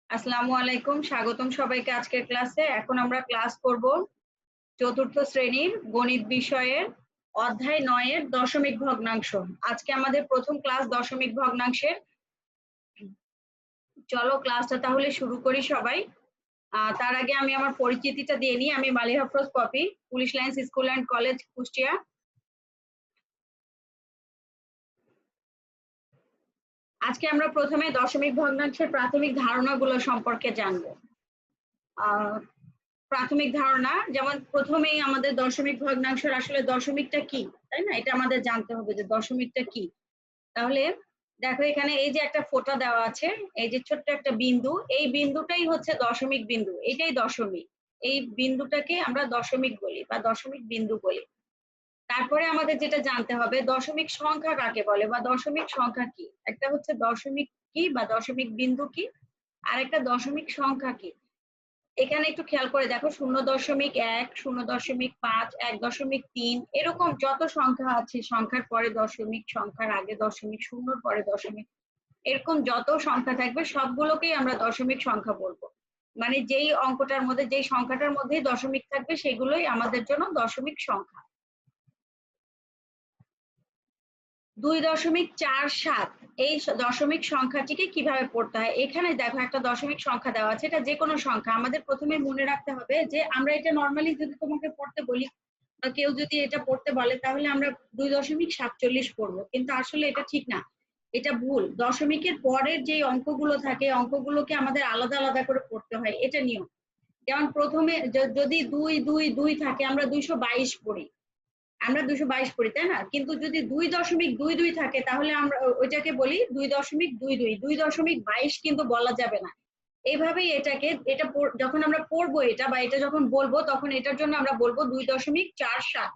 আসসালামু আলাইকুম, স্বাগতম সবাইকে আজকের ক্লাসে। এখন আমরা ক্লাস করব চতুর্থ শ্রেণীর গণিত বিষয়ের অধ্যায় ৯ এর দশমিক ভগ্নাংশ। আজকে আমাদের প্রথম ক্লাস দশমিক ভগ্নাংশের। চলো ক্লাসটা তাহলে শুরু করি সবাই। তার আগে আমি আমার পরিচিতিটা দিয়ে নিই। আমি Maliha Afroz Popy, police lines school and college, Kushtia. আজকে আমরা প্রথমে দশমিক ভগ্নাংশের প্রাথমিক ধারণাগুলো সম্পর্কে জানবো। প্রাথমিক ধারণা, যেমন প্রথমেই আমাদের দশমিক ভগ্নাংশের আসলে দশমিকটা কি, তাই না? এটা আমাদের জানতে হবে যে দশমিকটা কি। তাহলে দেখো এখানে এই যে একটা ফোঁটা দেওয়া আছে, এই যে ছোট্ট একটা বিন্দু, এই বিন্দুটাই হচ্ছে দশমিক বিন্দু, এটাই দশমিক। এই বিন্দুটাকে আমরা দশমিক বলি বা দশমিক বিন্দু বলি। তারপরে আমাদের যেটা জানতে হবে দশমিক সংখ্যা কাকে বলে বা দশমিক সংখ্যা কি। একটা হচ্ছে দশমিক কি বা দশমিক বিন্দু কি, আর একটা দশমিক সংখ্যা কি। এখানে একটু খেয়াল করে দেখো 0.1, 0.5, 1.3 এরকম যত সংখ্যা আছে, সংখ্যার পরে দশমিক, সংখ্যার আগে দশমিক, শূন্যর পরে দশমিক, এরকম যত সংখ্যা থাকবে সবগুলোকেই আমরা দশমিক সংখ্যা বলবো। মানে যেই অঙ্কটার মধ্যে, যেই সংখ্যাটার মধ্যেই দশমিক থাকবে সেগুলোই আমাদের জন্য দশমিক সংখ্যা। 2.47 এই দশমিক সংখ্যাটিকে কিভাবে পড়তে হয়। এখানে দেখো একটা দশমিক সংখ্যা দেওয়া আছে, এটা যে কোনো সংখ্যা। আমাদের প্রথমে মনে রাখতে হবে যে আমরা এটা নর্মালি যদি তোমাকে পড়তে বলি বা কেউ যদি এটা পড়তে বলে তাহলে আমরা 2.47 পড়বো, কিন্তু আসলে এটা ঠিক না, এটা ভুল। দশমিকের পরের যে অঙ্কগুলো থাকে অঙ্কগুলোকে আমাদের আলাদা আলাদা করে পড়তে হয়, এটা নিয়ম। যেমন প্রথমে যদি 2 থাকে আমরা 222 পড়ি, আমরা 222 পড়ি, তাই না? কিন্তু যদি 2.22 থাকে তাহলে আমরা ওইটাকে বলি 2.22। 2.22 কিন্তু বলা যাবে না। এইভাবেই এটাকে, এটা যখন আমরা পড়বো এটা বা এটা যখন বলবো তখন এটার জন্য আমরা বলবো 2.47।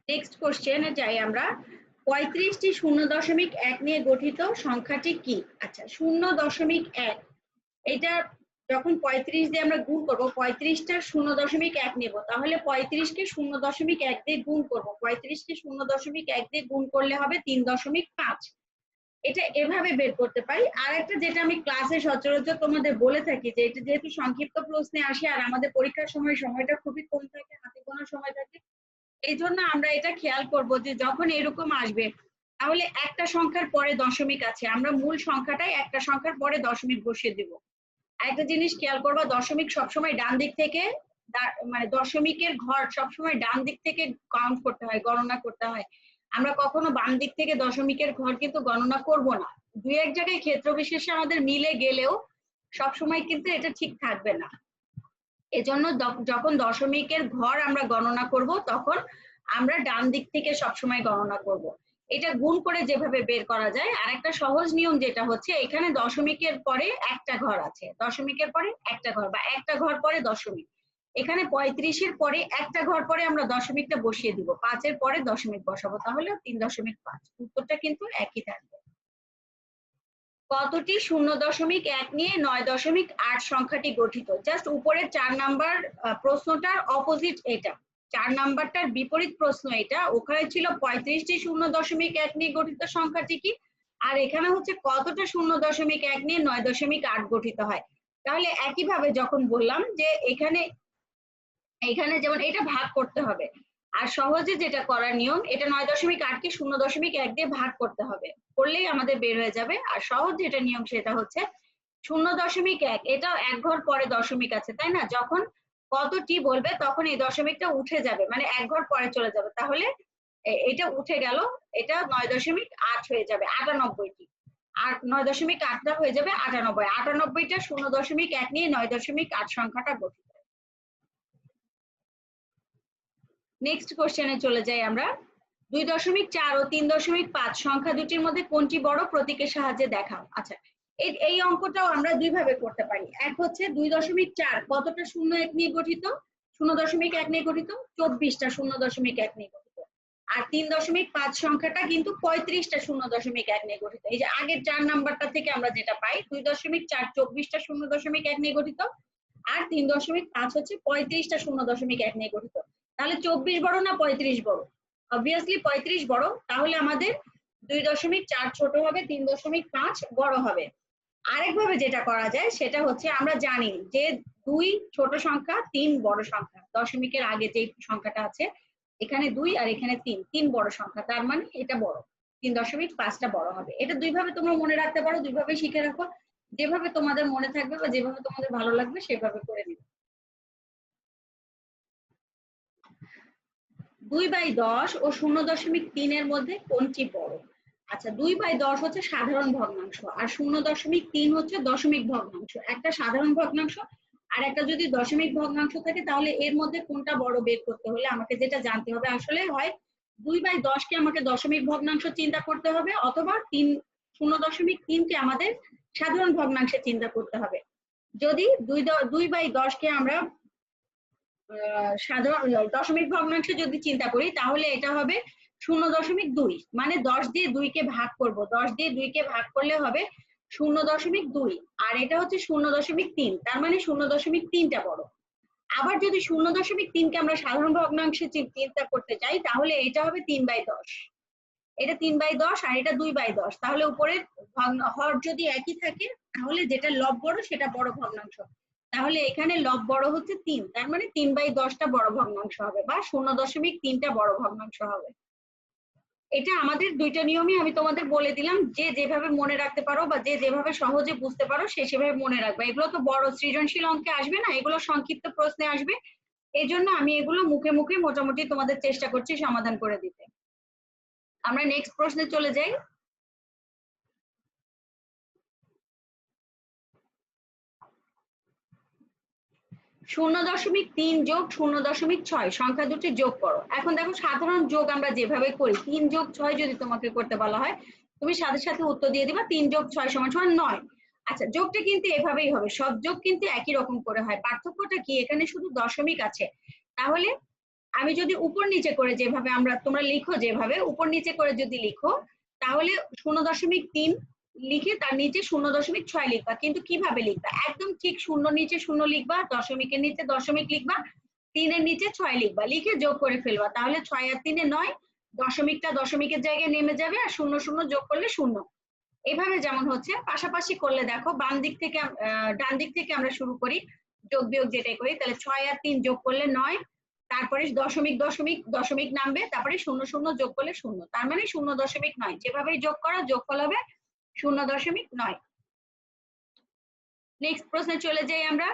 নেক্সট কোশ্চেনে যাই আমরা। 35টি 0.1 নিয়ে গঠিত সংখ্যাটি কি? আচ্ছা, 0.1 এটা যখন 35 দিয়ে আমরা গুণ করবো, 35টা 0.1 নেব, তাহলে 35কে 0.1 দিয়ে গুণ করবো, 35কে 0.1 দিয়ে গুণ করলে হবে 3.5। এটা এভাবে বের করতে পারি। আর একটা যেটা আমি ক্লাসে সচরাচর তোমাদের বলে থাকি যে এটা যেহেতু সংক্ষিপ্ত প্রশ্নে আসে আর আমাদের পরীক্ষার সময় সময়টা খুবই কম থাকে, হাতে গোনা সময় থাকে, এই জন্য আমরা এটা খেয়াল করব যে যখন এরকম আসবে তাহলে একটা সংখ্যার পরে দশমিক আছে, আমরা মূল সংখ্যাটাই একটা সংখ্যার পরে দশমিক বসিয়ে দেব। একটা জিনিস খেয়াল করবা, দশমিক সবসময় ডান দিক থেকে, মানে দশমিকের ঘর সবসময় ডান দিক থেকে কাউন্ট করতে হয়, গণনা করতে হয়। আমরা কখনো বাম দিক থেকে দশমিকের ঘর কিন্তু গণনা করব না। দুই এক জায়গায় ক্ষেত্র বিশেষে আমাদের মিলে গেলেও সবসময় কিন্তু এটা ঠিক থাকবে না। এজন্য যখন দশমিকের ঘর আমরা গণনা করব তখন আমরা ডান দিক থেকে সবসময় গণনা করব। এটা গুণ করে যেভাবে বের করা যায়। আর একটা সহজ নিয়ম যেটা হচ্ছে, এখানে দশমিকের পরে একটা ঘর আছে, দশমিকের পরে একটা ঘর বা একটা ঘর পরে দশমিক। এখানে 35-এর পরে একটা ঘর পরে আমরা দশমিকটা বসিয়ে দিব, 5-এর পরে দশমিক বসাবো, তাহলে 3.5। উত্তরটা কিন্তু একই থাকবে। কতটি 0.1 নিয়ে 9.8 সংখ্যাটি গঠিত? জাস্ট উপরের 4 নাম্বার প্রশ্নটার অপোজিট এটা, 4 নাম্বারটার বিপরীত প্রশ্ন এটা। ওখানে ছিল 35টি 0.1 নিয়ে গঠিত সংখ্যাটি কি, আর এখানে হচ্ছে কতটা 0.1 নিয়ে 9.8 গঠিত হয়। তাহলে একইভাবে যখন বললাম যে এখানে যেমন এটা ভাগ করতে হবে, আর সহজে যেটা করার নিয়ম, এটা 9.8কে 0.1 দিয়ে ভাগ করতে হবে, করলেই আমাদের বের হয়ে যাবে। আর সহজ যেটা নিয়ম সেটা হচ্ছে 0.1, এটাও এক ঘর পরে দশমিক আছে, তাই না? যখন কতটি বলবে তখন এই দশমিকটা উঠে যাবে, মানে এক ঘর পরে চলে যাবে, তাহলে এটা উঠে গেল, এটা 9.8 হয়ে যাবে 98টি। আর 9.8টা হয়ে যাবে 98। 98টা 0.1 নিয়ে 9.8 সংখ্যাটা গঠিত। নেক্সট কোশ্চেনে চলে যাই আমরা। 2.4 ও 3.5 সংখ্যা দুটির মধ্যে কোনটি বড়, প্রতীকের সাহায্যে দেখাও। আচ্ছা, এই অঙ্কটাও আমরা দুই ভাবে করতে পারি। এক হচ্ছে 2.4 কতটা 0.1 নিয়ে গঠিত, 0.1 নিয়ে গঠিত, 24টা 0.1 নিয়ে গঠিত। আর 3.5 সংখ্যাটা কিন্তু 35টা 0.1 নিয়ে গঠিত। এই যে আগের 4 নাম্বারটা থেকে আমরা যেটা পাই, 2.4 24টা 0.1 নিয়ে গঠিত, আর 3.5 হচ্ছে 35টা 0.1 নিয়ে গঠিত। তাহলে 24 বড় না 35 বড়? অবভিয়াসলি 35 বড়। তাহলে আমাদের 2.4 ছোট হবে, 3.5 বড় হবে। আরেকভাবে যেটা করা যায় সেটা হচ্ছে আমরা জানি যে 2 ছোট সংখ্যা, 3 বড় সংখ্যা। দশমিকের আগে যে সংখ্যাটা আছে এখানে 2 আর এখানে 3 বড় সংখ্যা, তার মানে এটা বড়, 3.5টা বড় হবে। এটা দুইভাবে তোমরা মনে রাখতে পারো, দুইভাবে শিখে রাখো, যেভাবে তোমাদের মনে থাকবে বা যেভাবে তোমাদের ভালো লাগবে সেভাবে করে নিবে। 2/10 ও 0.3 এর মধ্যে কোনটি বড়? আচ্ছা, 2/10 হচ্ছে সাধারণ ভগ্নাংশ আর 0.3 হচ্ছে দশমিক ভগ্নাংশ। একটা সাধারণ ভগ্নাংশ আর একটা যদি দশমিক ভগ্নাংশ থাকে তাহলে এর মধ্যে কোনটা বড় বের করতে হলে আমাকে যেটা জানতে হবে আসলে হয় 2/10 কে আমাকে দশমিক ভগ্নাংশ চিন্তা করতে হবে, অথবা 0.3 কে আমাদের সাধারণ ভগ্নাংশে চিন্তা করতে হবে। যদি 2/10 কে আমরা সাধারণ দশমিক ভগ্নাংশে যদি চিন্তা করি তাহলে এটা হবে 0.2, মানে 10 দিয়ে 2 কে ভাগ করব, 10 দিয়ে 2 কে ভাগ করলে হবে 0.2, আর এটা হচ্ছে 0.3, তার মানে 0.3টা বড়। আবার যদি 0.3 কে আমরা সাধারণ ভগ্নাংশে চিন্তা করতে চাই তাহলে এটা হবে 3/10, এটা 3/10 আর এটা 2/10, তাহলে উপরের হর যদি একই থাকে তাহলে যেটা লব বড় সেটা বড় ভগ্নাংশ, তাহলে এখানে লব বড় হচ্ছে 3, তার মানে 3/10টা বড় ভগ্নাংশ হবে বা 0.3টা বড় ভগ্নাংশ হবে। এটা আমাদের দুইটা নিয়মই আমি তোমাদের বলে দিলাম, যে যেভাবে মনে রাখতে পারো বা যে যেভাবে সহজে বুঝতে পারো সে সেভাবে মনে রাখবে। এগুলো তো বড় সৃজনশীল অঙ্কে আসবে না, এগুলো সংক্ষিপ্ত প্রশ্নে আসবে, এই জন্য আমি এগুলো মুখে মুখে মোটামুটি তোমাদের চেষ্টা করছি সমাধান করে দিতে। আমরা নেক্সট প্রশ্নে চলে যাই। শূন্য দশমিক 3 যোগ 0.6 সংখ্যা দুটি যোগ করো। এখন দেখো সাধারণ যোগ আমরা যেভাবে করি 3 যোগ 6 যদি তোমাকে করতে বলা হয় তুমি সাথে সাথে উত্তর দিয়ে দিবা 3 যোগ 6 সমান 9। আচ্ছা, যোগটা কিন্তু এভাবেই হবে, সব যোগ কিন্তু একই রকম করে হয়, পার্থক্যটা কি এখানে শুধু দশমিক আছে। তাহলে আমি যদি উপর নিচে করে যেভাবে আমরা তোমরা লিখো যেভাবে উপর নিচে করে যদি লিখো তাহলে 0.3 লিখে তার নিচে 0.6 লিখবা, কিন্তু কিভাবে লিখবা একদম ঠিক 0 নিচে 0 লিখবা, দশমিকের নিচে দশমিক লিখবা, 3 এর নিচে 6 লিখবা, লিখে যোগ করে ফেলবা, তাহলে 6 আর 3 9, দশমিকটা দশমিকের জায়গায় নেমে যাবে আর 0 0 যোগ করলে 0। এভাবে যেমন হচ্ছে পাশাপাশি করলে দেখো বাম দিক থেকে ডান দিক থেকে আমরা শুরু করি, যোগ বিয়োগ যেটাই করি, তাহলে 6 আর 3 যোগ করলে 9, তারপরে দশমিক দশমিক দশমিক নামবে, তারপরে 0 0 যোগ করলে 0, তার মানে 0.9, যেভাবেই যোগ করা যোগফল হবে 0.9। নেক্সট প্রশ্নে চলে যাই আমরা।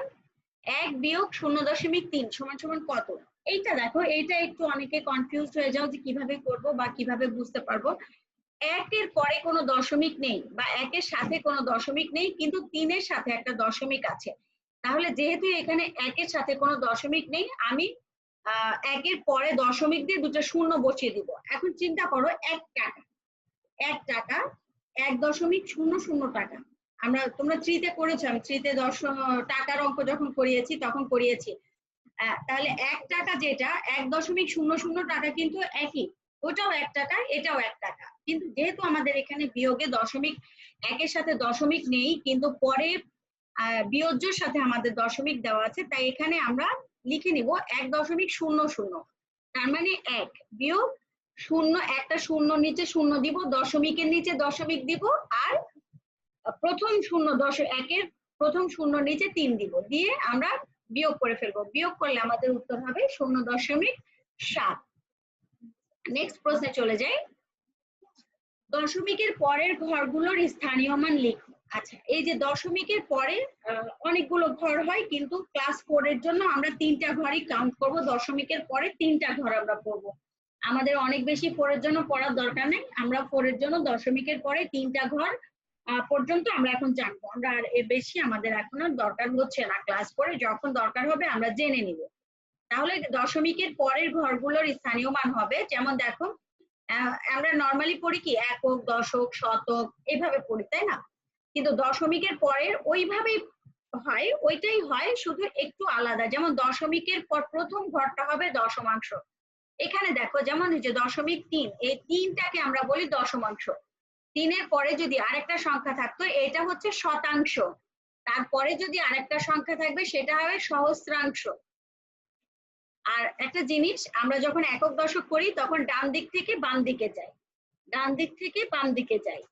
1 বিয়োগ 0.3 সমান সমান কত? এইটা দেখো, এইটা একটু অনেকে কনফিউজড হয়ে যাও যে কিভাবে করব বা কিভাবে বুঝতে পারবো। 1 এর পরে কোনো দশমিক নেই বা 1 এর সাথে কোনো দশমিক নেই, কিন্তু 3 এর সাথে একটা দশমিক আছে, তাহলে যেহেতু এখানে 1 এর সাথে কোনো দশমিক নেই আমি 1 এর পরে দশমিক দিয়ে দুটো শূন্য বসিয়ে দিব। এখন চিন্তা করো 1 টাকা, 1 টাকা 1.00 টাকা, আমরা তোমরা থ্রিতে করেছো, আমি থ্রিতে টাকার অঙ্ক যখন করিয়েছি তখন করিয়েছি। তাহলে 1 টাকা যেটা 1.00 টাকা কিন্তু একই, ওটাও 1 টাকা এটাও 1 টাকা, কিন্তু যেহেতু আমাদের এখানে বিয়োগে দশমিক 1 এর সাথে দশমিক নেই কিন্তু পরে বিয়োজ্যর সাথে আমাদের দশমিক দেওয়া আছে, তাই এখানে আমরা লিখে নিব 1.00, তার মানে 1 বিয়োগ 0, একটা শূন্য নিচে শূন্য দিব, দশমিকের নিচে দশমিক দিব, আর প্রথম শূন্য 1 এর প্রথম শূন্য নিচে 3 দিব, দিয়ে আমরা বিয়োগ করে ফেলবো, বিয়োগ করলে আমাদের উত্তর হবে 0.7। নেক্সট প্রশ্নে চলে যাই। দশমিকের পরের ঘরগুলোর স্থানীয় মান লিখো। আচ্ছা, এই যে দশমিকের পরে অনেকগুলো ঘর হয়, কিন্তু ক্লাস 4 এর জন্য আমরা 3টা ঘরই কাউন্ট করব, দশমিকের পরে 3টা ঘর আমরা পড়বো, আমাদের অনেক বেশি 4 এর জন্য পড়ার দরকার নেই, আমরা 4 এর জন্য দশমিকের পরে 3টা ঘর পর্যন্ত আমরা এখন জানবো, আমরা আর এর বেশি আমাদের এখন আর দরকার হচ্ছে না, ক্লাস 4 এ যখন দরকার হবে আমরা জেনে নিব। তাহলে দশমিকের পরের ঘরগুলোর স্থানীয় মান হবে, যেমন দেখো আমরা নরমালি পড়ি কি একক, দশক, শতক এভাবে পড়ি, তাই না? কিন্তু দশমিকের পরের ওইভাবেই হয়, ওইটাই হয়, শুধু একটু আলাদা। যেমন দশমিকের পর প্রথম ঘরটা হবে দশমাংশ, এখানে দেখো যেমন এই যে 0.3, এই 3টাকে আমরা বলি দশমাংশ, 3 এর পরে যদি আরেকটা সংখ্যা থাকতো এটা হচ্ছে শতাংশ, তারপরে যদি আরেকটা সংখ্যা থাকবে সেটা হবে সহস্রাংশ। আর একটা জিনিস, আমরা যখন একক দশক করি তখন ডান দিক থেকে বাম দিকে যাই, ডান দিক থেকে বাম দিকে যাই।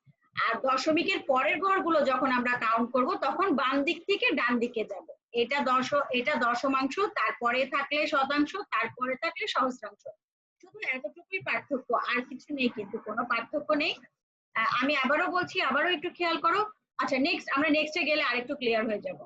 আর দশমিকের পরের ঘরগুলো যখন আমরা কাউন্ট করব তখন বাম দিক থেকে ডান দিকে যাব। এটা দশমাংশ, তারপরে থাকলে শতাংশ, তারপরে থাকলে সহস্রাংশ। শুধু এতটুকুই পার্থক্য, আর কিছু নেই, কিন্তু কোনো পার্থক্য নেই। আমি আবারও বলছি, আবারও একটু খেয়াল করো। আচ্ছা, আমরা নেক্সটে গেলে আরেকটু ক্লিয়ার হয়ে যাব।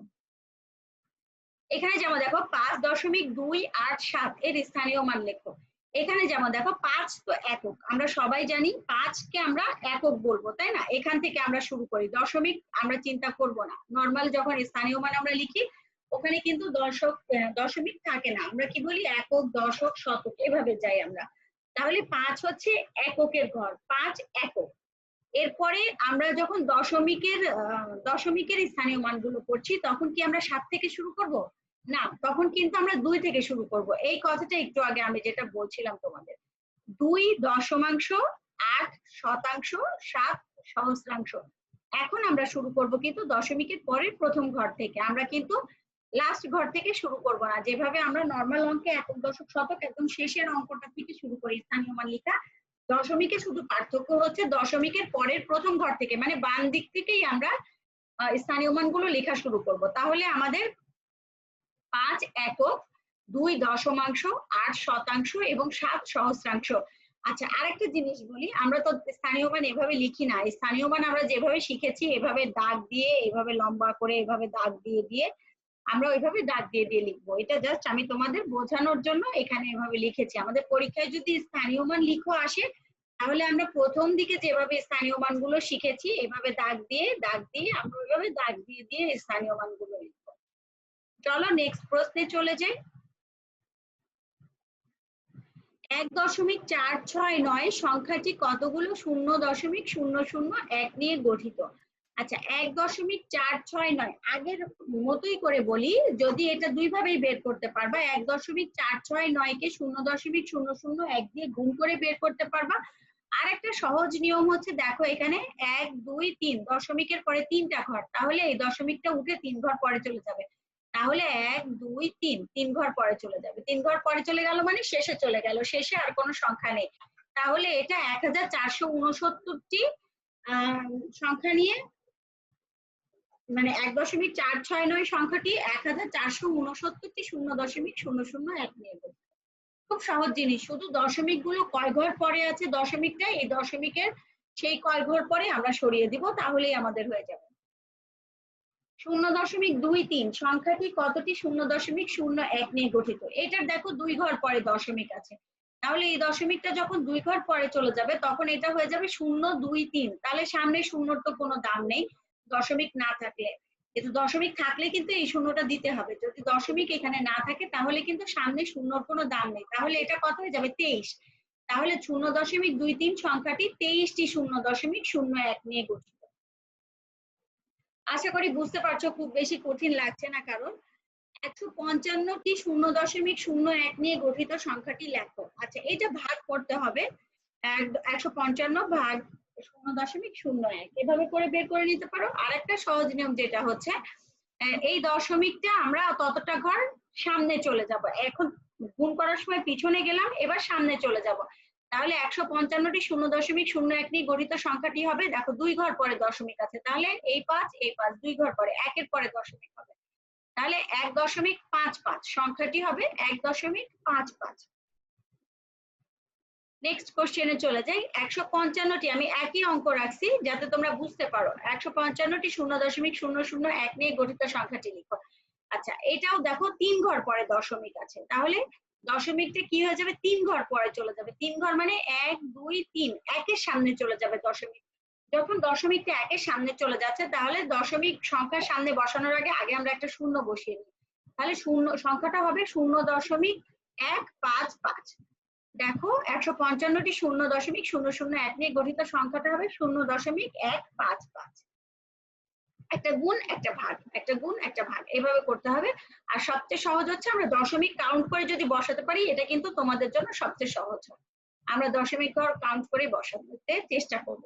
এখানে যেমন দেখো 5.287 এর স্থানীয় মান লেখো। এখানে যেমন দেখো 5 তো একক, আমরা সবাই জানি 5 কে আমরা একক বলবো, তাই না? এখান থেকে আমরা শুরু করি, দশমিক আমরা চিন্তা করব না। নরমাল যখন স্থানীয় মান আমরা লিখি ওখানে কিন্তু দশমিক থাকে না, আমরা কি বলি একক, দশক, শতক এভাবে যাই আমরা। তাহলে 5 হচ্ছে এককের ঘর, 5 একক। এরপরে আমরা যখন দশমিকের স্থানীয় মানগুলো করছি তখন কি আমরা 7 থেকে শুরু করব? না, তখন কিন্তু আমরা 2 থেকে শুরু করব। এই কথাটা একটু আগে আমি যেটা বলছিলাম তোমাদের, 2 দশমাংশ, 8 শতাংশ, 7 সহস্রাংশ। এখন আমরা শুরু করব কিন্তু দশমিকের পরের প্রথম ঘর থেকে, আমরা কিন্তু লাস্ট ঘর থেকে শুরু করব না। যেভাবে আমরা নরমাল অঙ্কে একক, দশক, শতক একদম শেষের অঙ্কটা থেকে শুরু করি স্থানীয় মান লেখা, দশমিকে শুধু পার্থক্য হচ্ছে দশমিকের পরের প্রথম ঘর থেকে, মানে বাম দিক থেকেই আমরা স্থানীয় মানগুলো লেখা শুরু করব। তাহলে আমাদের 5 একক, 2 দশমাংশ, 8 শতাংশ এবং 7 সহস্রাংশ। আচ্ছা, আরেকটা জিনিস বলি, আমরা তো স্থানীয় মান এভাবে লিখি না। স্থানীয় মান আমরা যেভাবে শিখেছি এভাবে দাগ দিয়ে, এভাবে লম্বা করে এভাবে দাগ দিয়ে দিয়ে আমরা ওইভাবে দাগ দিয়ে দিয়ে লিখবো। এটা জাস্ট আমি তোমাদের বোঝানোর জন্য এখানে এভাবে লিখেছি। আমাদের পরীক্ষায় যদি স্থানীয় মান লিখো আসে তাহলে আমরা প্রথম দিকে যেভাবে স্থানীয় মানগুলো শিখেছি এভাবে দাগ দিয়ে আমরা ওইভাবে দাগ দিয়ে দিয়ে স্থানীয় মানগুলো লিখবো। চলো নেক্সট প্রশ্নে চলে যাই। 1.469 সংখ্যাটি কতগুলো 0.001 নিয়ে গঠিত? আচ্ছা, 1.469 আগের মতোই করে বলি, যদি এটা দুই ভাবেই বের করতে পারবা। 1.469 কে 0.001 দিয়ে গুণ করে বের করতে পারবা। আর একটা সহজ নিয়ম হচ্ছে, দেখো এখানে 1 2 3 দশমিকের পরে 3টা ঘর, তাহলে এই দশমিকটা উঠে 3 ঘর পরে চলে যাবে। তাহলে 1 2 3 3 ঘর পরে চলে যাবে। 3 ঘর পরে চলে গেল মানে শেষে চলে গেল, শেষে আর কোনো সংখ্যা নেই। তাহলে এটা 1469টি সংখ্যা নিয়ে, মানে 1.469 সংখ্যাটি 1469টি 0.001 নিয়ে গঠিত। খুব সহজ জিনিস, শুধু দশমিক গুলো কয় ঘর পরে আছে দশমিকটা, এই দশমিকের সেই কয় ঘর পরে আমরা সরিয়ে দিব, তাহলেই আমাদের হয়ে যাবে। 0.23 সংখ্যাটি কতটি 0.01 নিয়ে গঠিত? এটার দেখো 2 ঘর পরে দশমিক আছে, তাহলে এই দশমিকটা যখন 2 ঘর পরে চলে যাবে তখন এটা হয়ে যাবে 023। তাহলে সামনে শূন্যর তো কোনো দাম নেই দশমিক না থাকলে, কিন্তু দশমিক থাকলে কিন্তু এই শূন্যটা দিতে হবে। যদি দশমিক এখানে না থাকে তাহলে কিন্তু সামনে শূন্যর কোনো দাম নেই, তাহলে এটা কত হয়ে যাবে 23। তাহলে 0.23 সংখ্যাটি 23টি 0.01 নিয়ে গঠিত। আশা করি বুঝতে পারছো, খুব বেশি কঠিন লাগছে না। কারণ 155টি 0.01 নিয়ে গঠিত সংখ্যাটি লেখো। আচ্ছা, এটা ভাগ করতে হবে, 155 ভাগ 0.01 এভাবে করে বের করে নিতে পারো। আরেকটা সহজ নিয়ম যেটা হচ্ছে, এই দশমিকটা আমরা ততটা ঘর সামনে চলে যাব। এখন গুণ করার সময় পিছনে গেলাম, এবার সামনে চলে যাব। তাহলে 155টি 0.01 নিয়ে গঠিত সংখ্যাটি হবে, দেখো 2 ঘর পরে দশমিক আছে, তাহলে এই 5 2 ঘর পরে, একের পরে দশমিক হবে, তাহলে 1.55 সংখ্যাটি হবে 1.55। নেক্সট কোশ্চেনে চলে যাই। 155টি, আমি একই অঙ্ক রাখছি যাতে তোমরা বুঝতে পারো। 155টি 0.001 নিয়ে গঠিত সংখ্যাটি লিখো। আচ্ছা, এটাও দেখো 3 ঘর পরে দশমিক আছে, তাহলে দশমিকটা কি হয়ে যাবে 3 ঘর পরে চলে যাবে। 3 ঘর মানে 1 2 3 একের সামনে চলে যাবে দশমিক। যখন দশমিকটা একের সামনে চলে যাচ্ছে তাহলে দশমিক সংখ্যার সামনে বসানোর আগে আমরা একটা শূন্য বসিয়ে নিই, তাহলে শূন্য সংখ্যাটা হবে 0.155। দেখো 155টি 0.001 নিয়ে গঠিত সংখ্যাটা হবে 0.155। একটা গুণ একটা ভাগ, একটা গুণ একটা ভাগ, এভাবে করতে হবে। আর সবচেয়ে সহজ হচ্ছে আমরা দশমিক কাউন্ট করে যদি বসাতে পারি, এটা কিন্তু তোমাদের জন্য সবচেয়ে সহজ হয়। আমরা দশমিক ঘর কাউন্ট করে বসাতে চেষ্টা করব।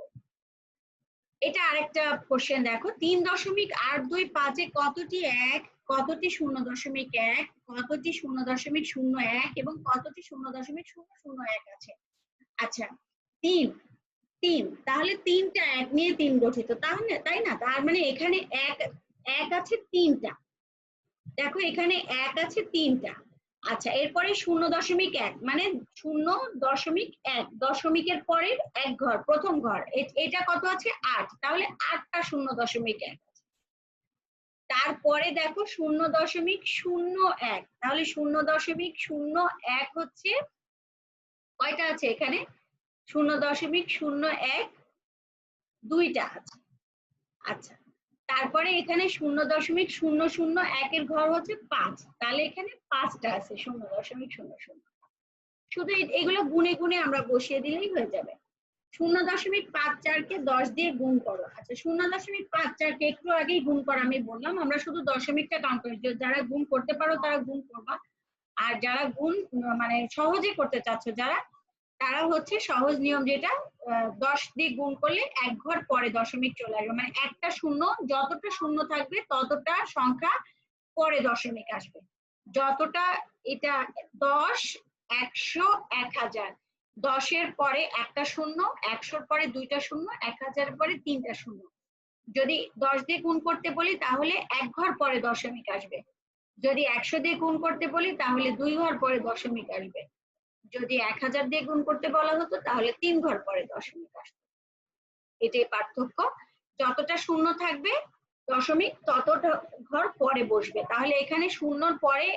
এটা আরেকটা কোশ্চেন দেখো, 3.825 কতটি 1, কতটি 0.1, কতটি 0.01 এবং কতটি 0.001 আছে? আচ্ছা, 3 3, তাহলে 3টা 1 নিয়ে 3 গঠিত, তাহলে তাই না? তার মানে এখানে এক আছে 3টা, দেখো এখানে 1 আছে 3টা। আচ্ছা, এরপরে 0.1 মানে 0.1 দশমিকের পরের এক ঘর, প্রথম ঘর, এটা কত আছে 8, তাহলে 8টা 0.1। তারপরে দেখো 0.01, তাহলে 0.01 হচ্ছে কয়টা আছে এখানে? 0.01 2টা আছে। আচ্ছা, তারপরে এখানে 0.001 এর ঘর হচ্ছে 5, তাহলে এখানে 5টা আছে 0.00। শুধু এগুলো গুনে গুনে আমরা বসিয়ে দিলেই হয়ে যাবে। 0.54 কে 10 দিয়ে গুণ করো। আচ্ছা, 0.54 কে একটু আগেই গুণ করা আমি বললাম, আমরা শুধু দশমিকটা কাউন্ট করি। যারা গুণ করতে পারো তারা গুণ করবা, আর যারা গুণ মানে সহজে করতে চাচ্ছ যারা, তারা হচ্ছে সহজ নিয়ম যেটা 10 দিয়ে গুণ করলে এক ঘর পরে দশমিক চলে আসবে, মানে একটা শূন্য, যতটা শূন্য থাকবে ততটা সংখ্যা পরে দশমিক আসবে। যতটা এটা 10, 100, 1000, 10-এর পরে একটা শূন্য, 100-র পরে দুইটা শূন্য, 1000-এর পরে তিনটা শূন্য। যদি 10 দিয়ে গুণ করতে বলি তাহলে এক ঘর পরে দশমিক আসবে। যদি 100 দিয়ে গুণ করতে বলি তাহলে 2 ঘর পরে দশমিক আসবে। যদি 1000 দিয়ে গুণ করতে বলা হতো তাহলে 3 ঘর পরে দশমিক আসতো। এটাই পার্থক্য। যতটা শূন্য থাকবে দশমিক ততটা ঘর পরে বসবে। তাহলে এখানে শূন্যর পরে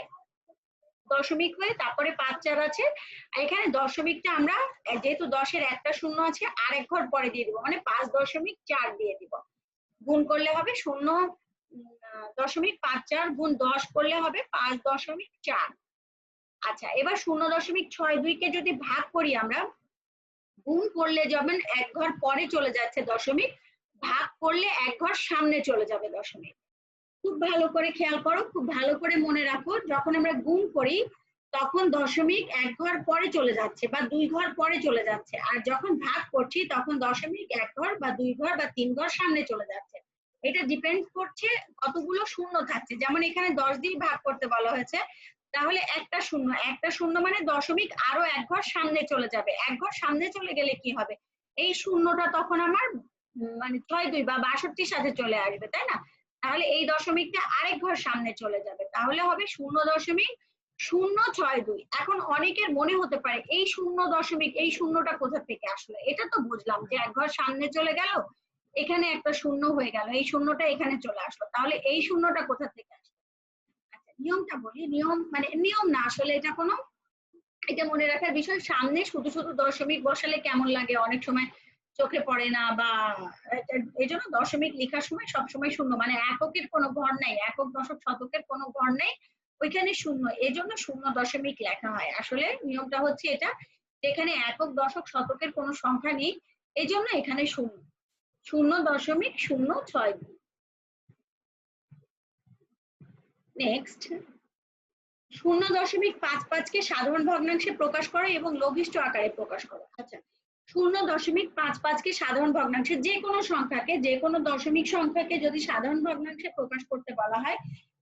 দশমিক হয়ে তারপরে 5 4 আছে, আর এখানে দশমিকটা আমরা যেহেতু 10-এর একটা শূন্য আছে আর এক ঘর পরে দিয়ে দিব, মানে 5.4 দিয়ে দিব। গুণ করলে হবে 0.54 গুণ 10 করলে হবে 5.4। আচ্ছা, এবার 0.62 কে যদি ভাগ করি আমরা, গুণ করলে যেমন এক ঘর পরে চলে যাচ্ছে দশমিক, ভাগ করলে এক ঘর সামনে চলে যাবে দশমিক। খুব ভালো করে খেয়াল করো, খুব ভালো করে মনে রাখো, যখন আমরা গুণ করি তখন দশমিক এক ঘর পরে চলে যাচ্ছে বা 2 ঘর পরে চলে যাচ্ছে, আর যখন ভাগ করছি তখন দশমিক এক ঘর বা 2 ঘর বা 3 ঘর সামনে চলে যাচ্ছে। এটা ডিপেন্ড করছে কতগুলো শূন্য থাকছে। যেমন এখানে 10 দিয়ে ভাগ করতে বলা হয়েছে, তাহলে একটা শূন্য মানে দশমিক আরো এক ঘর সামনে চলে যাবে। এক ঘর সামনে চলে গেলে কি হবে, এই শূন্যটা তখন আমার মানে 6 2 বা 62 সাথে চলে আসবে, তাই না? তাহলে এই দশমিকটা আরেক ঘর সামনে চলে যাবে, তাহলে হবে 0.062। এখন অনেকের মনে হতে পারে এই 0 এই শূন্যটা কোথা থেকে আসলো? এটা তো বুঝলাম যে এক ঘর সামনে চলে গেল, এখানে একটা শূন্য হয়ে গেল, এই শূন্যটা এখানে চলে আসলো, তাহলে এই শূন্যটা কোথা থেকে আসলো? আচ্ছা, নিয়মটা বলি। নিয়ম মানে নিয়ম না, আসলে এটা কোনো, এটা মনে রাখার বিষয়। সামনে শুধু শুধু দশমিক বসালে কেমন লাগে, অনেক সময় চোখে পড়ে না, বা এই জন্য দশমিক লেখার সময় সবসময় শূন্য, মানে এককের কোনো ঘর নাই, একক দশক শতকের কোনো ঘর নেই, ওইখানে শূন্য, এই জন্য 0 লেখা হয়। আসলে নিয়মটা হচ্ছে এটা, যেখানে একক দশক শতকের কোনো সংখ্যা নেই, এই জন্য এখানে শূন্য। 0.062। নেক্সট, 0.55 কে সাধারণ ভগ্নাংশে প্রকাশ করো এবং লঘিষ্ঠ আকারে প্রকাশ করো। আচ্ছা, 0.55 কে সাধারণ ভগ্নাংশে, যে কোনো সংখ্যাকে, যে কোনো দশমিক সংখ্যাকে যদি সাধারণ ভগ্নাংশে প্রকাশ করতে বলা হয়,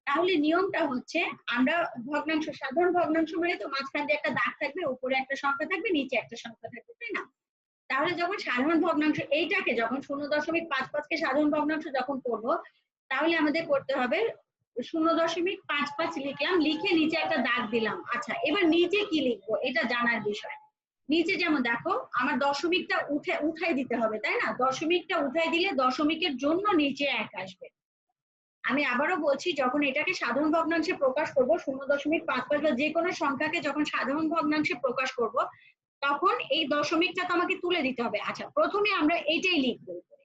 তাহলে নিয়মটা হচ্ছে, আমরা ভগ্নাংশ, সাধারণ ভগ্নাংশ মানে তো মাঝখান দিয়ে একটা দাগ থাকবে, উপরে একটা সংখ্যা থাকবে, নিচে একটা সংখ্যা থাকবে, তাই না? তাহলে যখন সাধারণ ভগ্নাংশ এইটাকে, যখন 0.55 কে সাধারণ ভগ্নাংশ যখন করবো, তাহলে আমাদের করতে হবে 0.55 লিখলাম, লিখে নিচে একটা দাগ দিলাম। আচ্ছা, এবার নিচে কি লিখবো এটা জানার বিষয়। নিচে যেমন দেখো, আমার দশমিকটা উঠাই দিতে হবে, তাই না? দশমিকটা উঠাই দিলে দশমিকের জন্য নিচে 1 আসবে। আমি আবারও বলছি, যখন এটাকে সাধারণ ভগ্নাংশে প্রকাশ করব, 0.55 বা যে কোনো সংখ্যাকে যখন সাধারণ ভগ্নাংশে প্রকাশ করব, তখন এই দশমিকটা তো আমাকে তুলে দিতে হবে। আচ্ছা, প্রথমে আমরা এটাই লিখবো উপরে,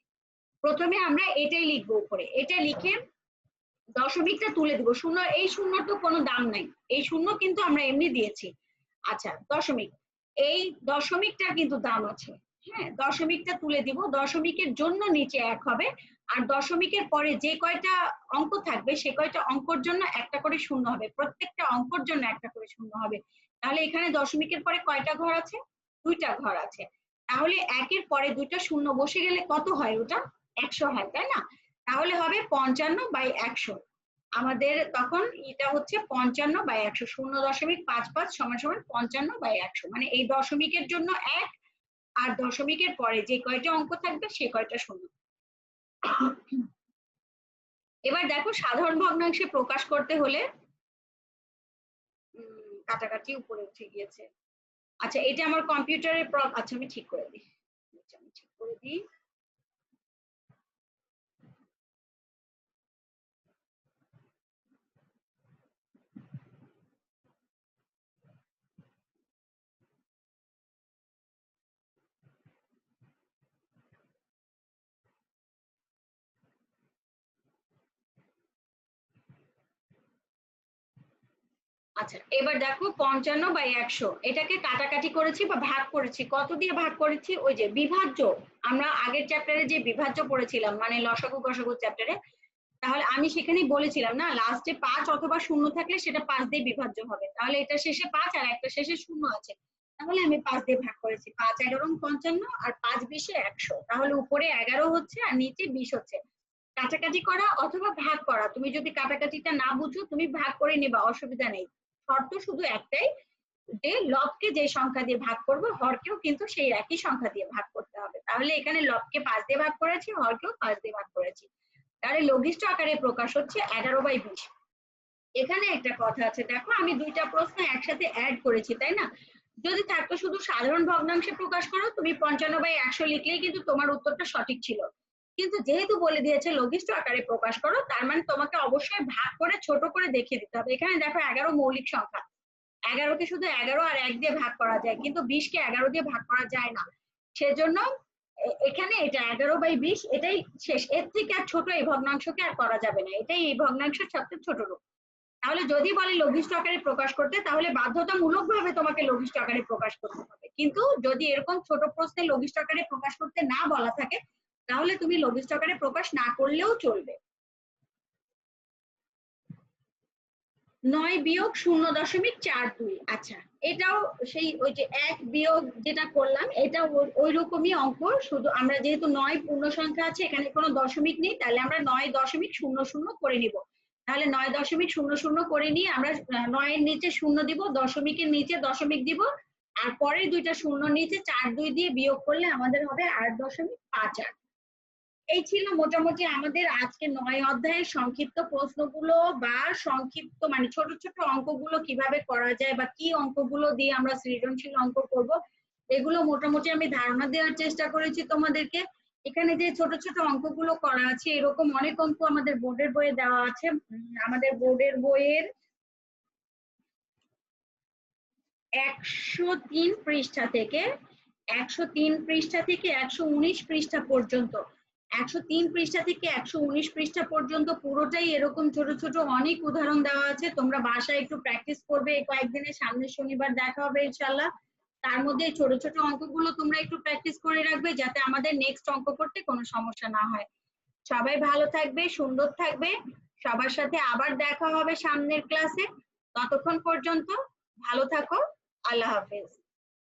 প্রথমে আমরা এটাই লিখবো উপরে, এটা লিখে দশমিকটা তুলে দিব। শূন্য, এই শূন্যর তো কোনো দাম নাই, এই শূন্য কিন্তু আমরা এমনি দিয়েছি। আচ্ছা, দশমিক, এই দশমিকটার কিন্তু দাম আছে, হ্যাঁ, দশমিকটা তুলে দিব। দশমিকের জন্য নিচে 1 হবে, আর দশমিকের পরে যে কয়টা অঙ্ক থাকবে সে কয়টা অঙ্কর জন্য একটা করে শূন্য হবে, প্রত্যেকটা অঙ্কর জন্য একটা করে শূন্য হবে। তাহলে এখানে দশমিকের পরে কয়টা ঘর আছে? 2টা ঘর আছে। তাহলে 1-এর পরে 2টা শূন্য বসে গেলে কত হয়? ওটা 100 হয়, তাই না? তাহলে হবে 55/100। আমাদের তখন এটা হচ্ছে 55/100, 0.55 = 55/100, মানে এই দশমিকের জন্য 1 আর দশমিকের পরে যে কয়টা অঙ্ক থাকবে সে কয়টা শূন্য। এবার দেখো সাধারণ ভগ্নাংশে প্রকাশ করতে হলে কাটাকাটি উপরে উঠে গিয়েছে। আচ্ছা এটা আমার কম্পিউটারের আচ্ছা আমি ঠিক করে দিই, আমি ঠিক করে দিই। আচ্ছা এবার দেখো 55/100 এটাকে কাটাকাটি করেছি বা ভাগ করেছি, কত দিয়ে ভাগ করেছি? ওই যে বিভাজ্য, আমরা আগের চ্যাপ্টারে যে বিভাজ্য পড়েছিলাম মানে লসাগু গসাগু চ্যাপ্টারে, তাহলে আমি সেখানেই বলেছিলাম না লাস্টে 5 অথবা 0 থাকলে সেটা 5 দিয়ে বিভাজ্য হবে, তাহলে এটা শেষে 5 আর একটা শেষে 0 আছে, তাহলে আমি 5 দিয়ে ভাগ করেছি। 5 11 55 আর 5 20 100, তাহলে উপরে 11 হচ্ছে আর নিচে 20 হচ্ছে। কাটাকাটি করা অথবা ভাগ করা, তুমি যদি কাটাকাটিটা না বুঝো তুমি ভাগ করে নিবা, অসুবিধা নেই। শর্ত শুধু একটাই যে লবকে যে সংখ্যা দিয়ে ভাগ করবো হরকেও কিন্তু সেই একই সংখ্যা দিয়ে ভাগ করতে হবে। তাহলে এখানে লবকে 5 দিয়ে ভাগ করেছি, হরকেও 5 দিয়ে ভাগ করেছি, তাহলে লঘিষ্ঠ আকারে প্রকাশ হচ্ছে 11/20। এখানে একটা কথা আছে, দেখো আমি দুইটা প্রশ্ন একসাথে অ্যাড করেছি তাই না? যদি থাকতো শুধু সাধারণ ভগ্নাংশে প্রকাশ করো তুমি 55/100 লিখলেই কিন্তু তোমার উত্তরটা সঠিক ছিল, কিন্তু যেহেতু বলে দিয়েছে লঘিষ্ঠ আকারে প্রকাশ করো তার মানে তোমাকে অবশ্যই ভাগ করে ছোট করে দেখিয়ে দিতে হবে। এখানে দেখো 11 মৌলিক সংখ্যা, 11কে শুধু 11 আর 1 দিয়ে ভাগ করা যায়, কিন্তু 20কে 11 দিয়ে ভাগ করা যায় না, সেজন্য এখানে এটা 11/20 এটাই শেষ, এর থেকে আর ছোট এই ভগ্নাংশকে আর করা যাবে না, এটাই এই ভগ্নাংশের সবচেয়ে ছোট রূপ। তাহলে যদি বলে লঘিষ্ঠ আকারে প্রকাশ করতে তাহলে বাধ্যতামূলক ভাবে তোমাকে লঘিষ্ঠ আকারে প্রকাশ করতে হবে, কিন্তু যদি এরকম ছোট প্রশ্নে লঘিষ্ঠ আকারে প্রকাশ করতে না বলা থাকে তাহলে তুমি লঘিষ্ঠ আকারে প্রকাশ না করলেও চলবে। 9 বিয়োগ 0.42, আচ্ছা এটাও সেই ওই যে 1 বিয়োগ যেটা করলাম এটা ওই রকমই অঙ্ক, শুধু আমরা যেহেতু 9 পূর্ণ সংখ্যা আছে এখানে কোনো দশমিক নেই, তাহলে আমরা 9.00 করে নিব। তাহলে 9.00 করে নিয়ে আমরা 9 এর নিচে 0 দিব, দশমিকের নিচে দশমিক দিব, আর পরের দুইটা শূন্যর নিচে 4 2 দিয়ে বিয়োগ করলে আমাদের হবে 8.58। এই ছিল মোটামুটি আমাদের আজকে 9 অধ্যায়ের সংক্ষিপ্ত প্রশ্নগুলো বা সংক্ষিপ্ত মানে ছোট ছোট অঙ্কগুলো কিভাবে করা যায় বা কি অঙ্কগুলো দিয়ে আমরা সৃজনশীল অঙ্ক করব, এগুলো মোটামুটি আমি ধারণা দেওয়ার চেষ্টা করেছি তোমাদেরকে। এখানে যে ছোট ছোট অঙ্কগুলো করা আছে এরকম অনেক অঙ্ক আমাদের বোর্ডের বইয়ে দেওয়া আছে। আমাদের বোর্ডের বইয়ের 103 পৃষ্ঠা থেকে 119 পৃষ্ঠা পর্যন্ত, 103 পৃষ্ঠা থেকে 119 পৃষ্ঠা পর্যন্ত পুরোটাই এরকম ছোট ছোট অনেক উদাহরণ দেওয়া আছে। তোমরা বাসায় একটু প্র্যাকটিস করবে, কয়েকদিনের সামনের শনিবার দেখা হবে ইনশাআল্লাহ। তার মধ্যে ছোট ছোট অঙ্কগুলো তোমরা একটু প্র্যাকটিস করে রাখবে যাতে আমাদের নেক্সট অঙ্ক করতে কোনো সমস্যা না হয়। সবাই ভালো থাকবে, সুন্দর থাকবে, সবার সাথে আবার দেখা হবে সামনের ক্লাসে। ততক্ষণ পর্যন্ত ভালো থাকো, আল্লাহ হাফেজ।